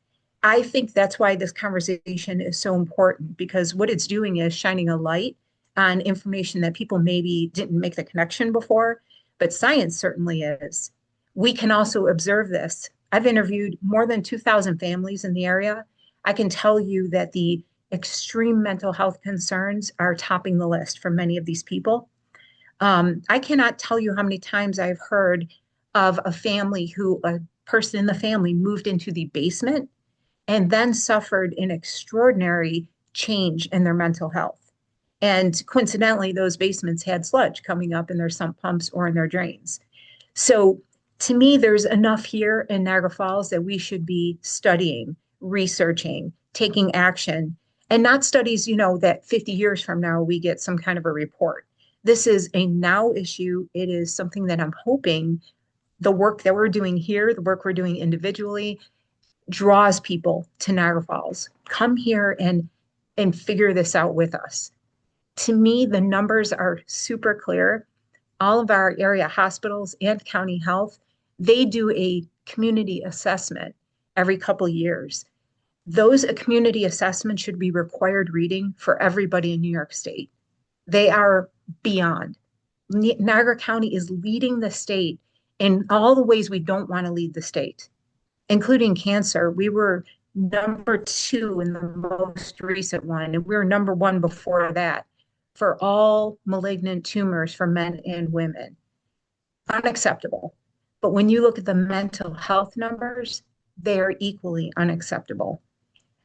I think that's why this conversation is so important, because what it's doing is shining a light on information that people maybe didn't make the connection before, but science certainly is. We can also observe this. I've interviewed more than 2,000 families in the area. I can tell you that the extreme mental health concerns are topping the list for many of these people. I cannot tell you how many times I've heard of a person in the family moved into the basement and then suffered an extraordinary change in their mental health. And coincidentally, those basements had sludge coming up in their sump pumps or in their drains. So to me, there's enough here in Niagara Falls that we should be studying, researching, taking action, and not studies, that 50 years from now we get some kind of a report. This is a now issue. It is something that I'm hoping the work that we're doing here, the work we're doing individually, draws people to Niagara Falls. Come here and figure this out with us. To me, the numbers are super clear. All of our area hospitals and county health, they do a community assessment every couple of years. Those community assessments should be required reading for everybody in New York State. They are beyond. Niagara County is leading the state in all the ways we don't want to lead the state, including cancer. We were number 2 in the most recent one, and we were number 1 before that for all malignant tumors for men and women. Unacceptable. But when you look at the mental health numbers, they are equally unacceptable.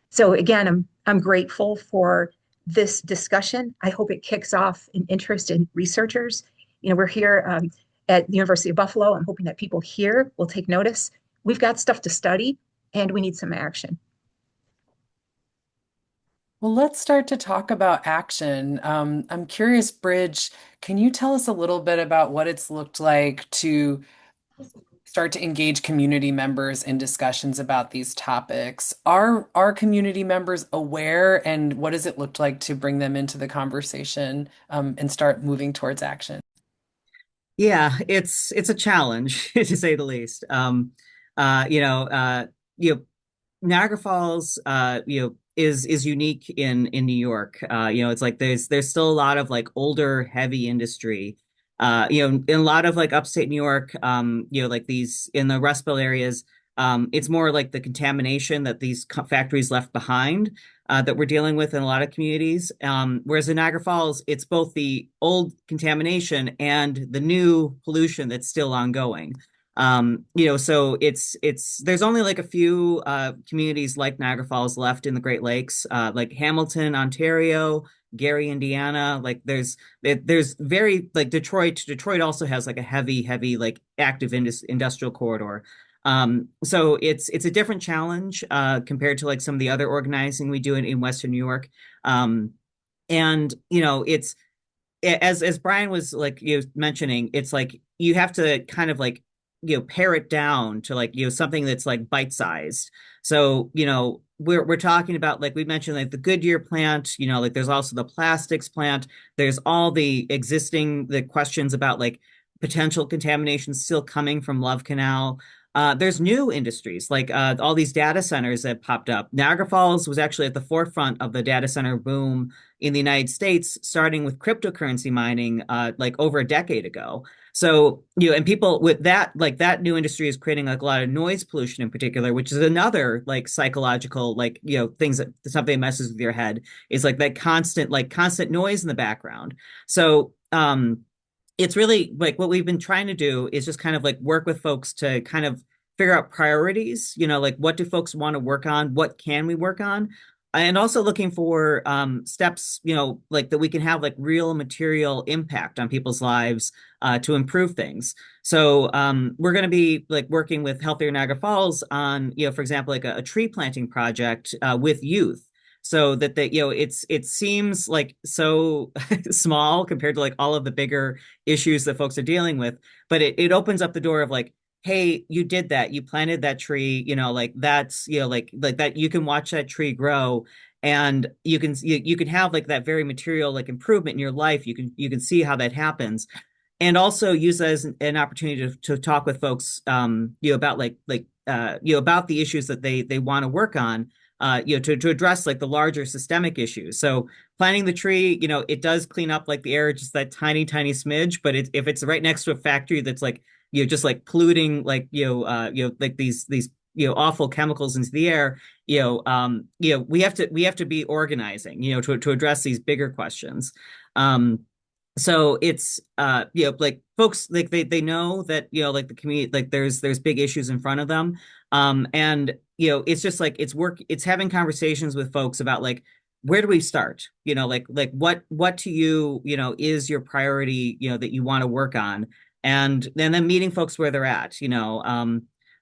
So again, I'm grateful for this discussion. I hope it kicks off an interest in researchers. We're here at the University of Buffalo. I'm hoping that people here will take notice. We've got stuff to study, and we need some action. Well, let's start to talk about action. I'm curious, Bridge, can you tell us a little bit about what it's looked like to start to engage community members in discussions about these topics? Are community members aware, and what does it look like to bring them into the conversation, and start moving towards action? Yeah, it's a challenge to say the least. Niagara Falls, is unique in New York. It's like there's still a lot of like older heavy industry. In a lot of like upstate New York, like these in the Rust Belt areas, it's more like the contamination that these factories left behind that we're dealing with in a lot of communities. Whereas in Niagara Falls, it's both the old contamination and the new pollution that's still ongoing. So there's only like a few communities like Niagara Falls left in the Great Lakes, like Hamilton, Ontario, Gary, Indiana. Like there's very like Detroit. Detroit also has like a heavy like active industrial corridor. So it's a different challenge compared to like some of the other organizing we do in Western New York. It's as Brian was like mentioning, it's like you have to kind of like pare it down to like something that's like bite-sized. So we're talking about, like we mentioned, like the Goodyear plant, like there's also the plastics plant, there's all the questions about like potential contamination still coming from Love Canal. there's new industries like all these data centers that popped up. Niagara Falls was actually at the forefront of the data center boom in the United States, starting with cryptocurrency mining like over a decade ago. So, and people with that, like that new industry is creating like a lot of noise pollution in particular, which is another like psychological, like, things that something messes with your head is like constant noise in the background. So, it's really like what we've been trying to do is just kind of like work with folks to kind of figure out priorities, like what do folks want to work on? What can we work on? And also looking for steps, like that we can have like real material impact on people's lives to improve things. So we're going to be like working with Healthier Niagara Falls on, for example, like a tree planting project with youth so that it seems like so small compared to like all of the bigger issues that folks are dealing with, but it opens up the door of like, hey, you did that, you planted that tree, like that's, like that, you can watch that tree grow, and you can have like that very material like improvement in your life. You can see how that happens, and also use that as an opportunity to talk with folks about about the issues that they want to work on, to address like the larger systemic issues. So planting the tree, it does clean up like the air just that tiny smidge, but if it's right next to a factory that's like, just like polluting like, like these awful chemicals into the air, we have to be organizing, to address these bigger questions. So it's like folks like they know that, like the community, like there's big issues in front of them. And it's just like it's having conversations with folks about like, where do we start? Like what to you, is your priority, that you want to work on, and then meeting folks where they're at,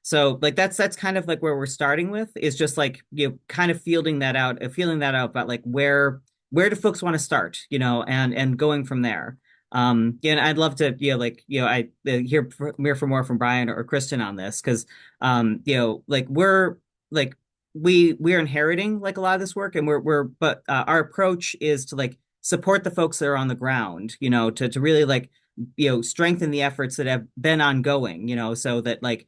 so like that's kind of like where we're starting with, is just like, kind of feeling that out about like where do folks want to start, and going from there. And I'd love to, I hear from more from Brian or Christen on this, because, like we're like we're inheriting like a lot of this work, and but our approach is to like support the folks that are on the ground, to really like, strengthen the efforts that have been ongoing, so that like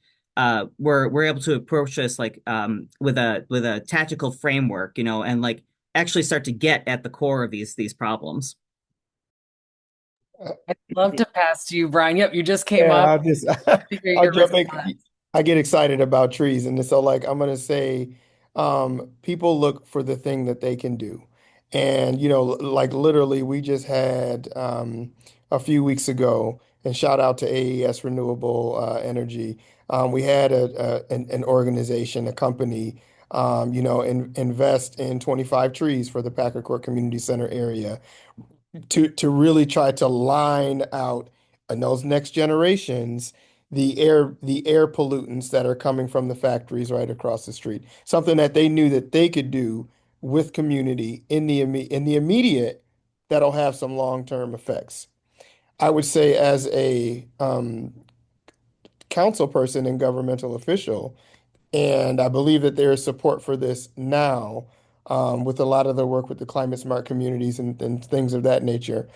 we're able to approach this like with a tactical framework, and like actually start to get at the core of these problems. I'd love to pass to you, Brian. Yep, you just came Yeah, up. I'll just Love to hear I'll your jump in. response. I get excited about trees, and so like I'm gonna say, people look for the thing that they can do, and like literally, we just had a few weeks ago, and shout out to AES Renewable Energy. We had an organization, a company, invest in 25 trees for the Packer Court Community Center area to really try to line out in those next generations the air pollutants that are coming from the factories right across the street. Something that they knew that they could do with community in the immediate that'll have some long-term effects. I would say as a council person and governmental official, and I believe that there is support for this now, with a lot of the work with the climate smart communities and things of that nature,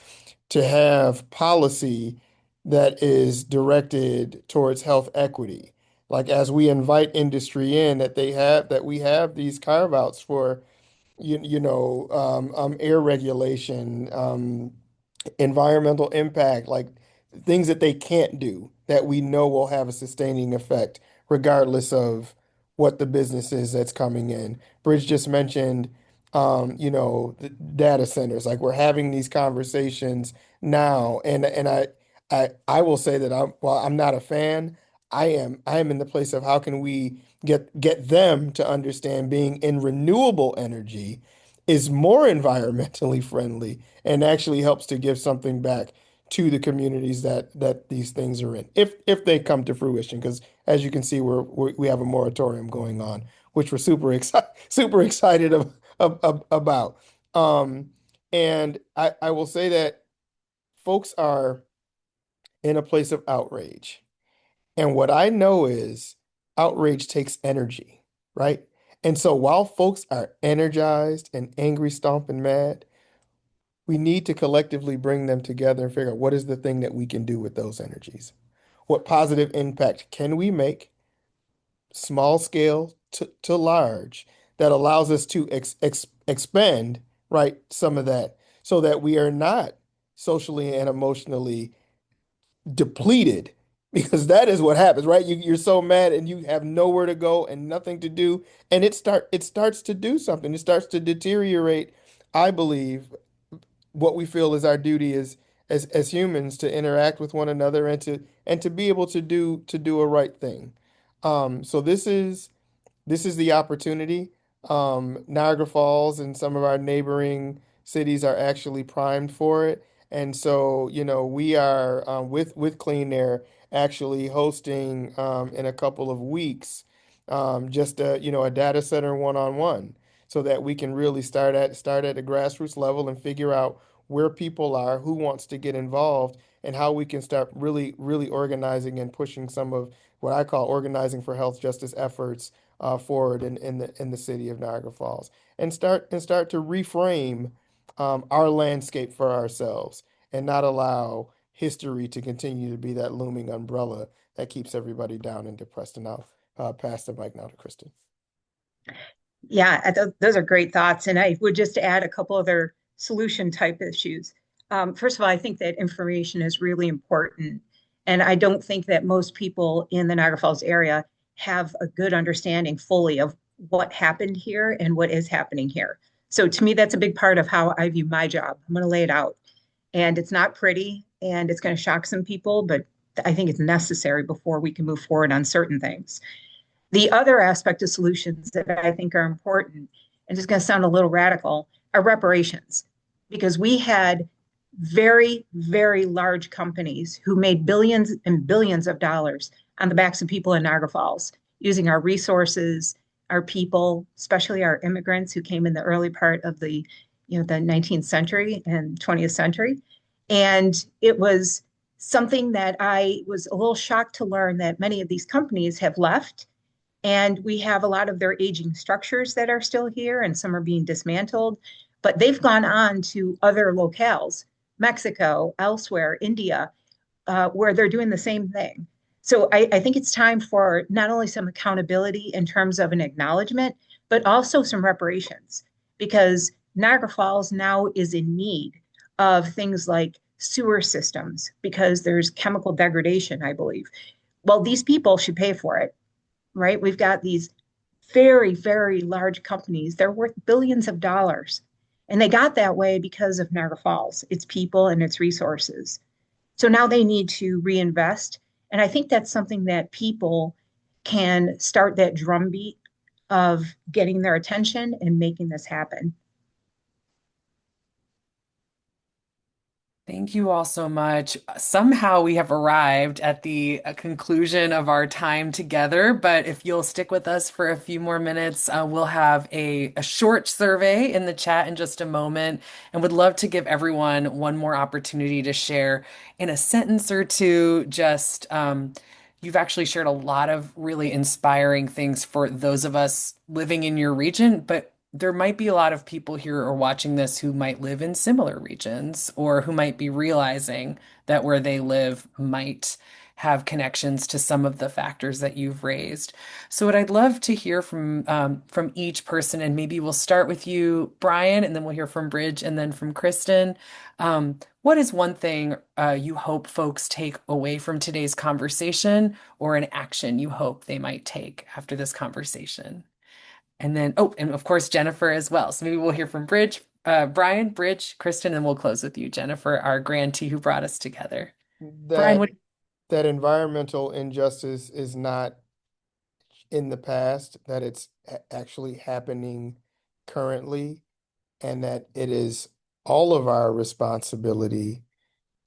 to have policy that is directed towards health equity. Like as we invite industry in, that we have these carve outs for air regulation, environmental impact, like things that they can't do that we know will have a sustaining effect, regardless of what the business is that's coming in. Bridge just mentioned, the data centers. Like we're having these conversations now, and I will say that while I'm not a fan, I am in the place of how can we get them to understand being in renewable energy is more environmentally friendly and actually helps to give something back to the communities that these things are in, if they come to fruition. Because as you can see, we have a moratorium going on, which we're super excited about. Um, and I will say that folks are in a place of outrage. And what I know is outrage takes energy, right? And so while folks are energized and angry, stomping mad, we need to collectively bring them together and figure out what is the thing that we can do with those energies. What positive impact can we make small scale to large, that allows us to expend, right, some of that so that we are not socially and emotionally depleted, because that is what happens, right? You're so mad and you have nowhere to go and nothing to do, and it starts to do something. It starts to deteriorate, I believe, what we feel is our duty as humans to interact with one another and to be able to do a right thing. So this is the opportunity. Niagara Falls and some of our neighboring cities are actually primed for it. And so, we are with Clean Air actually hosting in a couple of weeks just a data center one-on-one, so that we can really start at the grassroots level and figure out where people are, who wants to get involved, and how we can start really, really organizing and pushing some of what I call organizing for health justice efforts forward in the city of Niagara Falls, and start to reframe our landscape for ourselves, and not allow history to continue to be that looming umbrella that keeps everybody down and depressed. And I'll pass the mic now to Kristen. Yeah, those are great thoughts. And I would just add a couple other solution type issues. First of all, I think that information is really important. And I don't think that most people in the Niagara Falls area have a good understanding fully of what happened here and what is happening here. So to me, that's a big part of how I view my job. I'm going to lay it out. And it's not pretty and it's going to shock some people, but I think it's necessary before we can move forward on certain things. The other aspect of solutions that I think are important, and it's going to sound a little radical, are reparations. Because we had very, very large companies who made billions and billions of dollars on the backs of people in Niagara Falls, using our resources, our people, especially our immigrants who came in the early part of the 19th century and 20th century. And it was something that I was a little shocked to learn that many of these companies have left, and we have a lot of their aging structures that are still here, and some are being dismantled. But they've gone on to other locales, Mexico, elsewhere, India, where they're doing the same thing. So I think it's time for not only some accountability in terms of an acknowledgement, but also some reparations, because Niagara Falls now is in need of things like sewer systems because there's chemical degradation, I believe. Well, these people should pay for it, right? We've got these very, very large companies. They're worth billions of dollars. And they got that way because of Niagara Falls, its people and its resources. So now they need to reinvest. And I think that's something that people can start that drumbeat of getting their attention and making this happen. Thank you all so much. Somehow we have arrived at the conclusion of our time together, but if you'll stick with us for a few more minutes, we'll have a short survey in the chat in just a moment, and would love to give everyone one more opportunity to share in a sentence or two. You've actually shared a lot of really inspiring things for those of us living in your region, but there might be a lot of people here or watching this who might live in similar regions, or who might be realizing that where they live might have connections to some of the factors that you've raised. So what I'd love to hear from each person, and maybe we'll start with you, Brian, and then we'll hear from Bridge and then from Kristen. What is one thing you hope folks take away from today's conversation, or an action you hope they might take after this conversation? And then, oh, and of course, Jennifer as well. So maybe we'll hear from Brian, Bridge, Kristen, and we'll close with you, Jennifer, our grantee who brought us together. Brian, That that environmental injustice is not in the past, that it's actually happening currently, and that it is all of our responsibility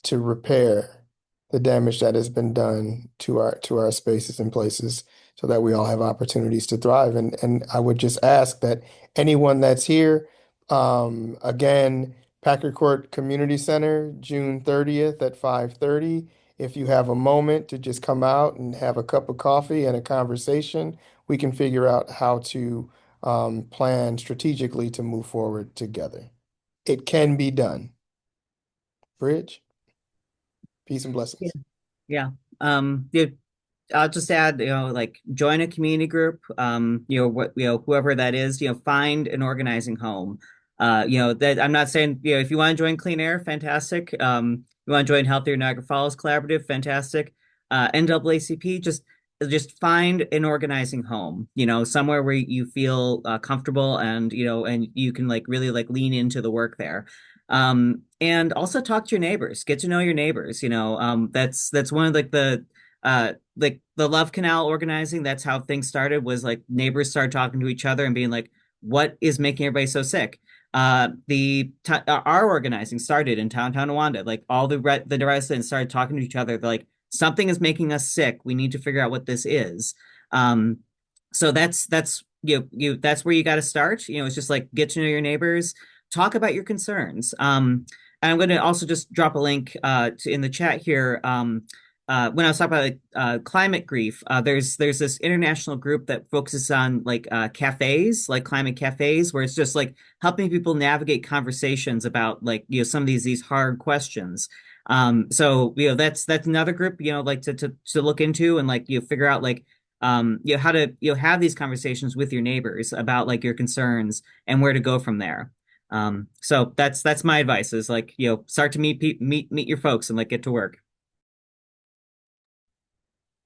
to repair the damage that has been done to our spaces and places, so that we all have opportunities to thrive. And I would just ask that anyone that's here, again, Packard Court Community Center, June 30th at 5:30. If you have a moment to just come out and have a cup of coffee and a conversation, we can figure out how to plan strategically to move forward together. It can be done. Bridge, peace and Yeah. blessings. Yeah. Yeah. I'll just add, like join a community group, whoever that is, find an organizing home. That I'm not saying, if you want to join Clean Air, fantastic. You want to join Healthier Niagara Falls Collaborative, fantastic. NAACP, just find an organizing home, somewhere where you feel comfortable and you can like really like lean into the work there. And also talk to your neighbors, get to know your neighbors, that's one of like the Love Canal organizing, that's how things started, was like neighbors started talking to each other and being like, what is making everybody so sick? Our organizing started in downtown Rwanda. Like all the residents started talking to each other. They're like, something is making us sick. We need to figure out what this is. So that's where you got to start. It's just like get to know your neighbors, talk about your concerns. And I'm going to also just drop a link in the chat here. When I was talking about climate grief, there's this international group that focuses on like cafes, like climate cafes, where it's just like helping people navigate conversations about like some of these hard questions. So that's another group like to look into and like figure out like how to have these conversations with your neighbors about like your concerns and where to go from there. So that's my advice, is like start to meet your folks and like get to work.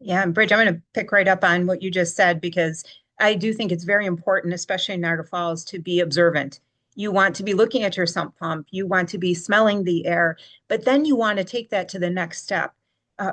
Yeah, and Bridge, I'm going to pick right up on what you just said, because I do think it's very important, especially in Niagara Falls, to be observant. You want to be looking at your sump pump, you want to be smelling the air, but then you want to take that to the next step.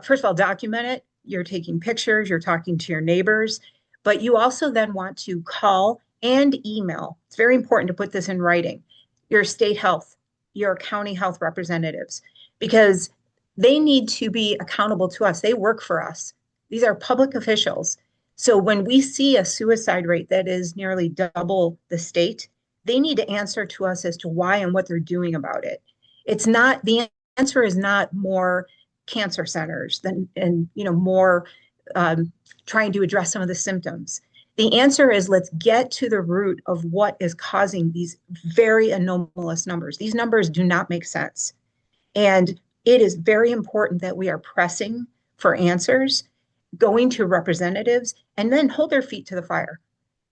First of all, document it. You're taking pictures, you're talking to your neighbors, but you also then want to call and email. It's very important to put this in writing. Your state health, your county health representatives, because they need to be accountable to us. They work for us. These are public officials. So when we see a suicide rate that is nearly double the state, they need to answer to us as to why and what they're doing about it. It's not, the answer is not more cancer centers and more trying to address some of the symptoms. The answer is, let's get to the root of what is causing these very anomalous numbers. These numbers do not make sense. And it is very important that we are pressing for answers, going to representatives, and then hold their feet to the fire.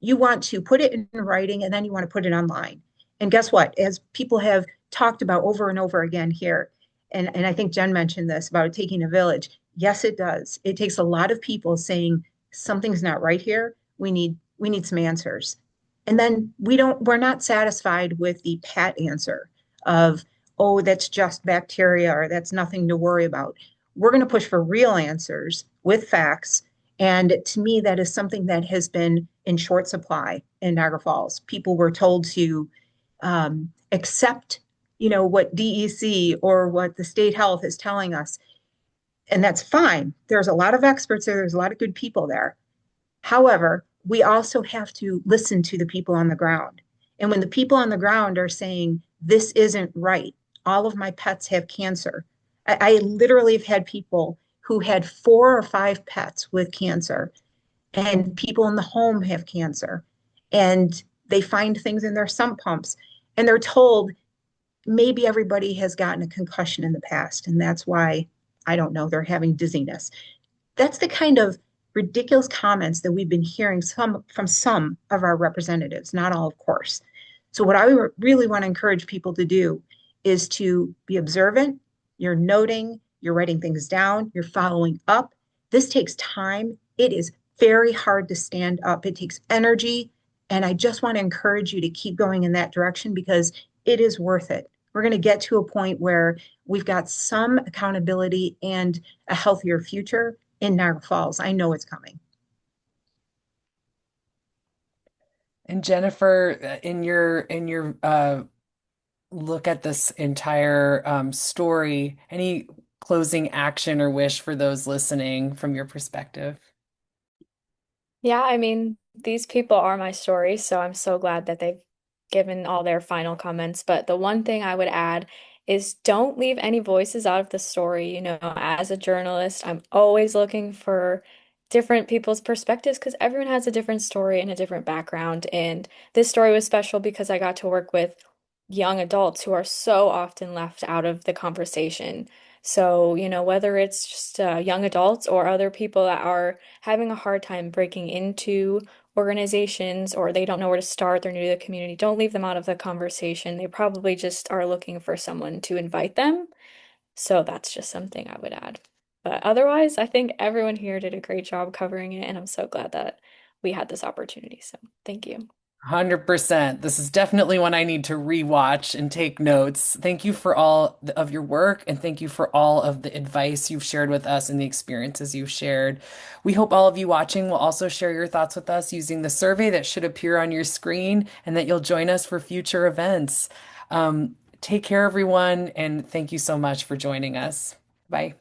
You want to put it in writing, and then you want to put it online. And guess what? As people have talked about over and over again here, and I think Jen mentioned this about it taking a village. Yes, it does. It takes a lot of people saying something's not right here. We need some answers. And then we're not satisfied with the pat answer of, oh, that's just bacteria or that's nothing to worry about. We're going to push for real answers with facts. And to me, that is something that has been in short supply in Niagara Falls. People were told to accept, what DEC or what the state health is telling us. And that's fine. There's a lot of experts there. There's a lot of good people there. However, we also have to listen to the people on the ground. And when the people on the ground are saying, this isn't right, all of my pets have cancer. I literally have had people who had 4 or 5 pets with cancer, and people in the home have cancer, and they find things in their sump pumps, and they're told maybe everybody has gotten a concussion in the past, and that's why, I don't know, they're having dizziness. That's the kind of ridiculous comments that we've been hearing from some of our representatives, not all, of course. So what I really want to encourage people to do is to be observant. You're noting, you're writing things down, you're following up. This takes time. It is very hard to stand up. It takes energy. And I just want to encourage you to keep going in that direction, because it is worth it. We're going to get to a point where we've got some accountability and a healthier future in Niagara Falls. I know it's coming. And Jennifer, in your look at this entire story, any closing action or wish for those listening from your perspective? Yeah, I mean, these people are my story, so I'm so glad that they've given all their final comments. But the one thing I would add is don't leave any voices out of the story. As a journalist, I'm always looking for different people's perspectives because everyone has a different story and a different background. And this story was special because I got to work with young adults who are so often left out of the conversation. So, whether it's just young adults or other people that are having a hard time breaking into organizations or they don't know where to start, they're new to the community, don't leave them out of the conversation. They probably just are looking for someone to invite them. So that's just something I would add. But otherwise, I think everyone here did a great job covering it, and I'm so glad that we had this opportunity. So thank you. 100%. This is definitely one I need to rewatch and take notes. Thank you for all of your work, and thank you for all of the advice you've shared with us and the experiences you've shared. We hope all of you watching will also share your thoughts with us using the survey that should appear on your screen and that you'll join us for future events. Take care, everyone, and thank you so much for joining us. Bye.